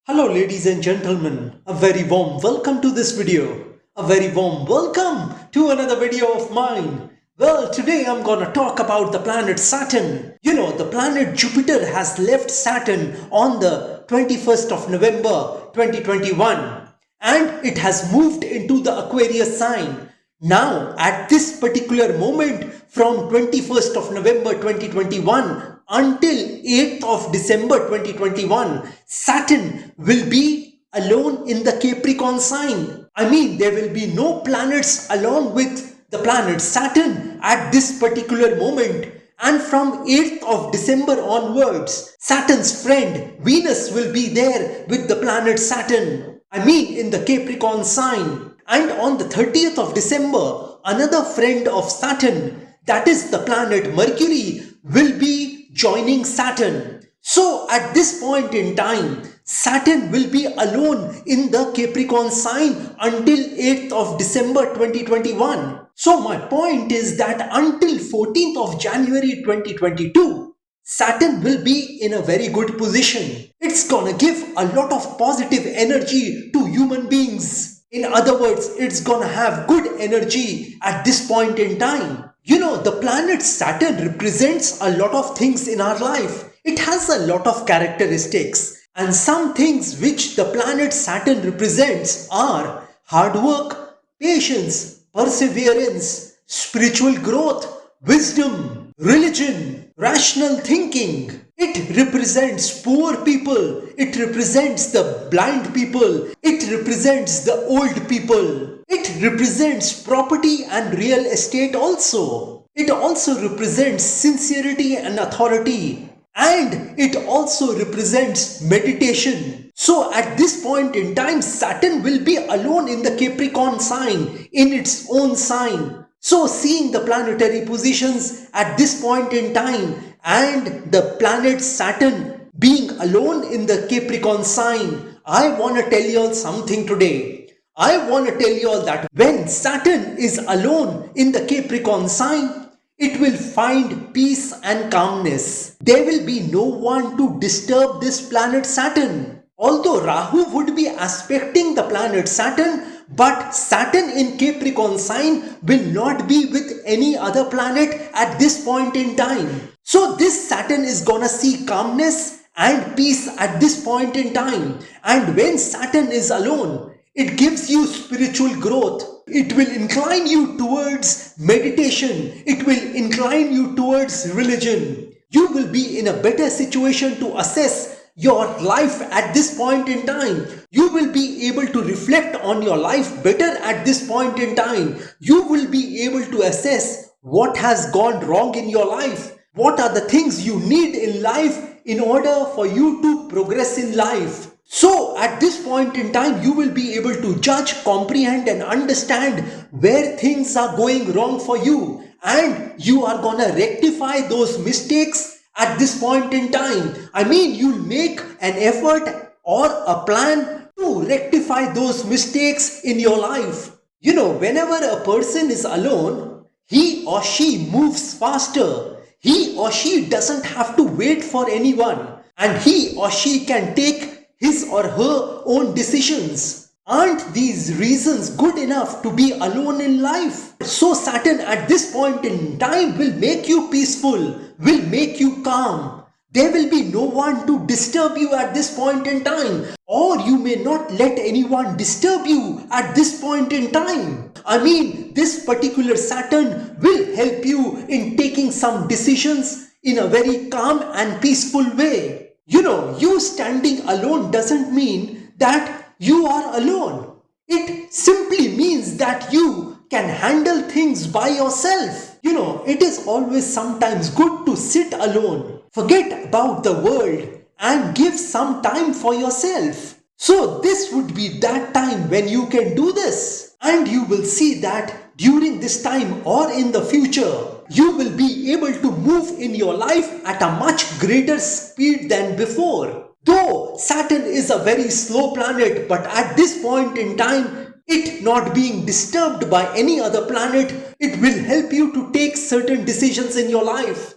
Hello ladies and gentlemen, a very warm welcome to this video. A very warm welcome to another video of mine. Well, today I'm gonna talk about the planet Saturn. You know, the planet Jupiter has left Saturn on the 21st of November 2021 and it has moved into the Aquarius sign. Now, at this particular moment, from 21st of November 2021 until 8th of December 2021, Saturn will be alone in the Capricorn sign. I mean, there will be no planets along with the planet Saturn at this particular moment. And from 8th of December onwards, Saturn's friend Venus will be there with the planet Saturn. I mean, in the Capricorn sign. And on the 30th of December, another friend of Saturn, that is the planet Mercury, will be joining Saturn. So at this point in time, Saturn will be alone in the Capricorn sign until 8th of December 2021. So my point is that until 14th of January 2022, Saturn will be in a very good position. It's gonna give a lot of positive energy to human beings. In other words, it's gonna have good energy at this point in time. You know, the planet Saturn represents a lot of things in our life. It has a lot of characteristics. And some things which the planet Saturn represents are hard work, patience, perseverance, spiritual growth, wisdom, religion, rational thinking. It represents poor people. It represents the blind people. It represents the old people. It represents property and real estate also. It also represents sincerity and authority. And it also represents meditation. So at this point in time, Saturn will be alone in the Capricorn sign, in its own sign. So seeing the planetary positions at this point in time and the planet Saturn being alone in the Capricorn sign, I want to tell you all something today. I want to tell you all that when Saturn is alone in the Capricorn sign, it will find peace and calmness. There will be no one to disturb this planet Saturn. Although Rahu would be aspecting the planet Saturn, but Saturn in Capricorn sign will not be with any other planet at this point in time. So this Saturn is gonna see calmness and peace at this point in time. And when Saturn is alone, it gives you spiritual growth. It will incline you towards meditation. It will incline you towards religion. You will be in a better situation to assess your life at this point in time. You will be able to reflect on your life better at this point in time. You will be able to assess what has gone wrong in your life. What are the things you need in life in order for you to progress in life. So at this point in time, you will be able to judge, comprehend and understand where things are going wrong for you. And you are gonna rectify those mistakes at this point in time. I mean, you'll make an effort or a plan to rectify those mistakes in your life. You know, whenever a person is alone, he or she moves faster. He or she doesn't have to wait for anyone. And he or she can take his or her own decisions. Aren't these reasons good enough to be alone in life? So Saturn at this point in time will make you peaceful, will make you calm. There will be no one to disturb you at this point in time, or you may not let anyone disturb you at this point in time. I mean, this particular Saturn will help you in taking some decisions in a very calm and peaceful way. You know, you standing alone doesn't mean that you are alone. It simply means that you can handle things by yourself. You know, it is always sometimes good to sit alone, forget about the world and give some time for yourself. So this would be that time when you can do this. And you will see that during this time or in the future, you will be able to move in your life at a much greater speed than before. Though Saturn is a very slow planet, but at this point in time, it not being disturbed by any other planet, it will help you to take certain decisions in your life.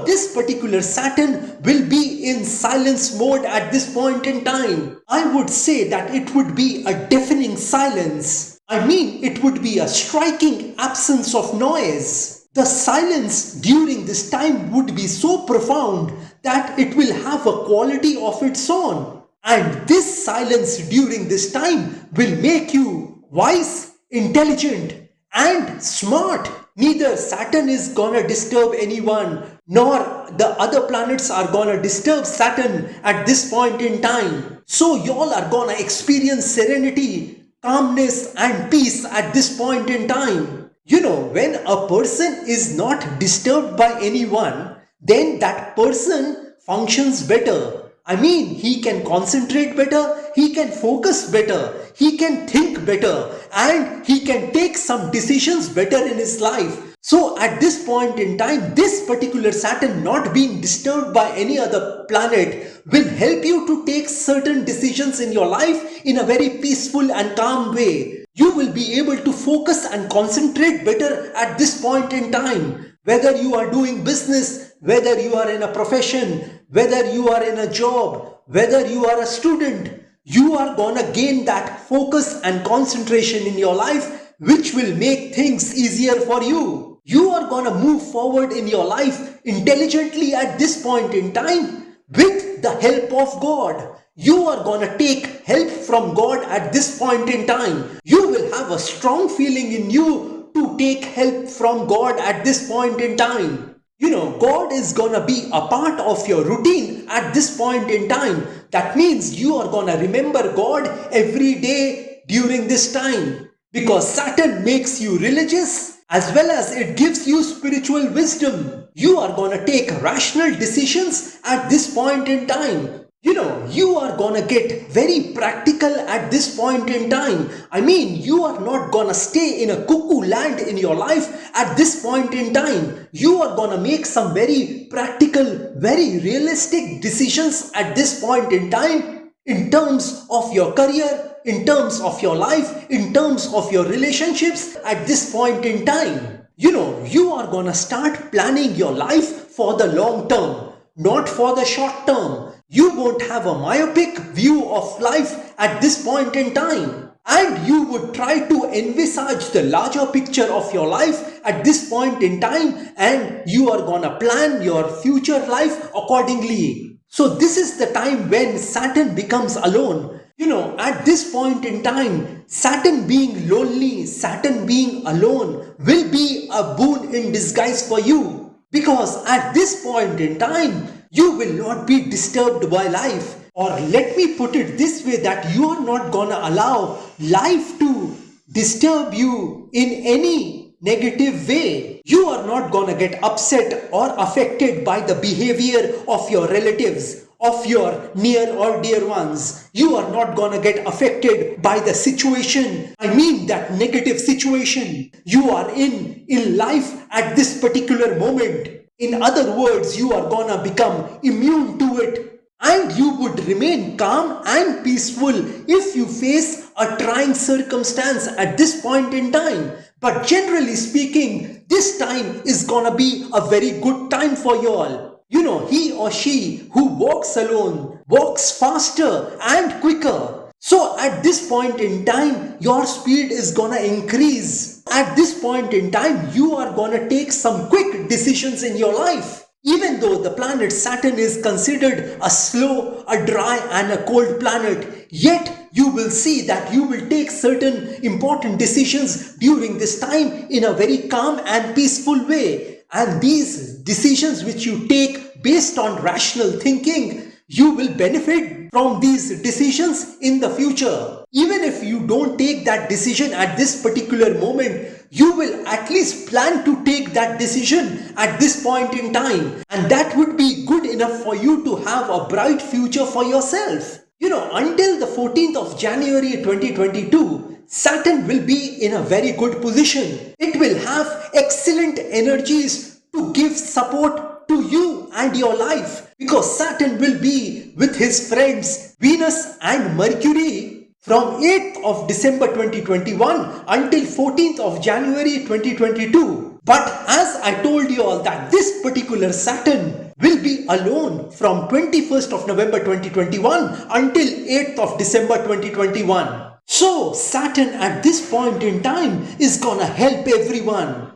This particular Saturn will be in silence mode at this point in time. I would say that it would be a deafening silence. I mean, it would be a striking absence of noise. The silence during this time would be so profound that it will have a quality of its own. And this silence during this time will make you wise, intelligent, and smart. Neither Saturn is gonna disturb anyone, nor the other planets are gonna disturb Saturn at this point in time. So y'all are gonna experience serenity, calmness, and peace at this point in time. When a person is not disturbed by anyone, then that person functions better. I mean, he can concentrate better, he can focus better, he can think better, and he can take some decisions better in his life. So at this point in time, this particular Saturn not being disturbed by any other planet will help you to take certain decisions in your life in a very peaceful and calm way. You will be able to focus and concentrate better at this point in time. Whether you are doing business, whether you are in a profession, whether you are in a job, whether you are a student, you are gonna gain that focus and concentration in your life, which will make things easier for you. You are gonna move forward in your life intelligently at this point in time with the help of God. You are gonna take help from God at this point in time. You will have a strong feeling in you to take help from God at this point in time. God is gonna be a part of your routine at this point in time. That means you are gonna remember God every day during this time, because Saturn makes you religious as well as it gives you spiritual wisdom. You are gonna take rational decisions at this point in time. You are gonna get very practical at this point in time. I mean, you are not gonna stay in a cuckoo land in your life at this point in time. You are gonna make some very practical, very realistic decisions at this point in time in terms of your career, in terms of your life, in terms of your relationships at this point in time. You are gonna start planning your life for the long term, not for the short term. You won't have a myopic view of life at this point in time. And you would try to envisage the larger picture of your life at this point in time, and you are gonna plan your future life accordingly. So this is the time when Saturn becomes alone. At this point in time, Saturn being lonely, Saturn being alone will be a boon in disguise for you. Because at this point in time, you will not be disturbed by life. Or let me put it this way, that you are not gonna allow life to disturb you in any negative way. You are not gonna get upset or affected by the behavior of your relatives, of your near or dear ones. You are not gonna get affected by the situation, I mean that negative situation you are in life at this particular moment. In other words, you are gonna become immune to it, and you would remain calm and peaceful if you face a trying circumstance at this point in time. But generally speaking, this time is gonna be a very good time for you all. He or she who walks alone walks faster and quicker. So at this point in time, your speed is gonna increase. At this point in time, you are gonna take some quick decisions in your life. Even though the planet Saturn is considered a slow, a dry, and a cold planet, yet you will see that you will take certain important decisions during this time in a very calm and peaceful way. And these decisions which you take based on rational thinking, you will benefit from these decisions in the future. Even if you don't take that decision at this particular moment, you will at least plan to take that decision at this point in time. And that would be good enough for you to have a bright future for yourself. Until the 14th of January 2022, Saturn will be in a very good position. It will have excellent energies to give support to you and your life, because Saturn will be with his friends Venus and Mercury from 8th of December 2021 until 14th of January 2022. But as I told you all that this particular Saturn will be alone from 21st of November 2021 until 8th of December 2021. So Saturn at this point in time is gonna help everyone,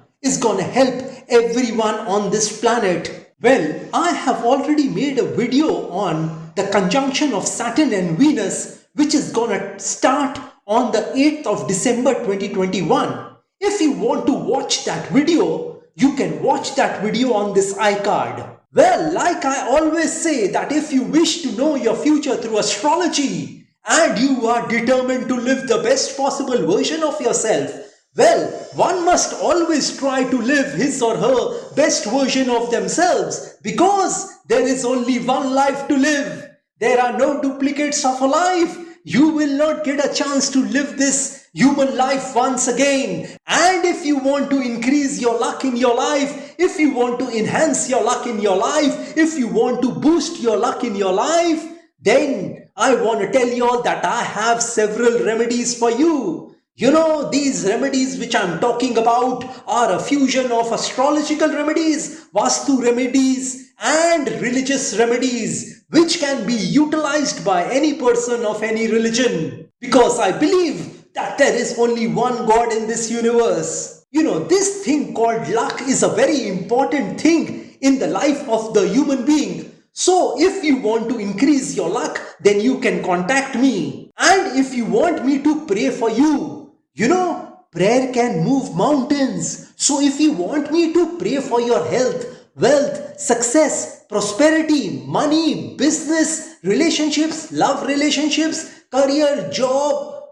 on this planet. Well, I have already made a video on the conjunction of Saturn and Venus, which is gonna start on the 8th of December 2021. If you want to watch that video, you can watch that video on this iCard. Well, like I always say, that if you wish to know your future through astrology and you are determined to live the best possible version of yourself, well, one must always try to live his or her best version of themselves, because there is only one life to live. There are no duplicates of a life. You will not get a chance to live this human life once again. And if you want to increase your luck in your life, if you want to enhance your luck in your life, if you want to boost your luck in your life, then I want to tell you all that I have several remedies for you. You know, these remedies which I'm talking about are a fusion of astrological remedies, Vastu remedies, and religious remedies, which can be utilized by any person of any religion. Because I believe that there is only one God in this universe. You know, this thing called luck is a very important thing in the life of the human being. So if you want to increase your luck, then you can contact me. And if you want me to pray for you, you know, prayer can move mountains. So if you want me to pray for your health, wealth, success, prosperity, money, business, relationships, love relationships, career, job,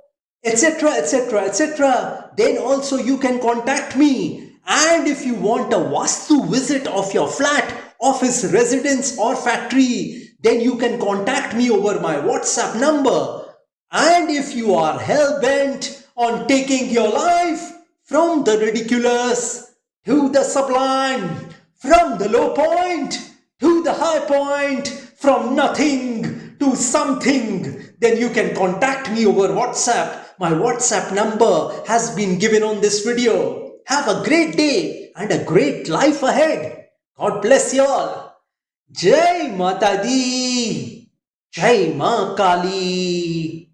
etc., etc., etc., then also you can contact me. And if you want a Vastu visit of your flat, office, residence or factory, then you can contact me over my WhatsApp number. And if you are hell-bent on taking your life from the ridiculous to the sublime, from the low point to the high point, from nothing to something, then you can contact me over WhatsApp. My WhatsApp number has been given on this video. Have a great day and a great life ahead. God bless you all. Jai Mata Di, Jai Ma Kali.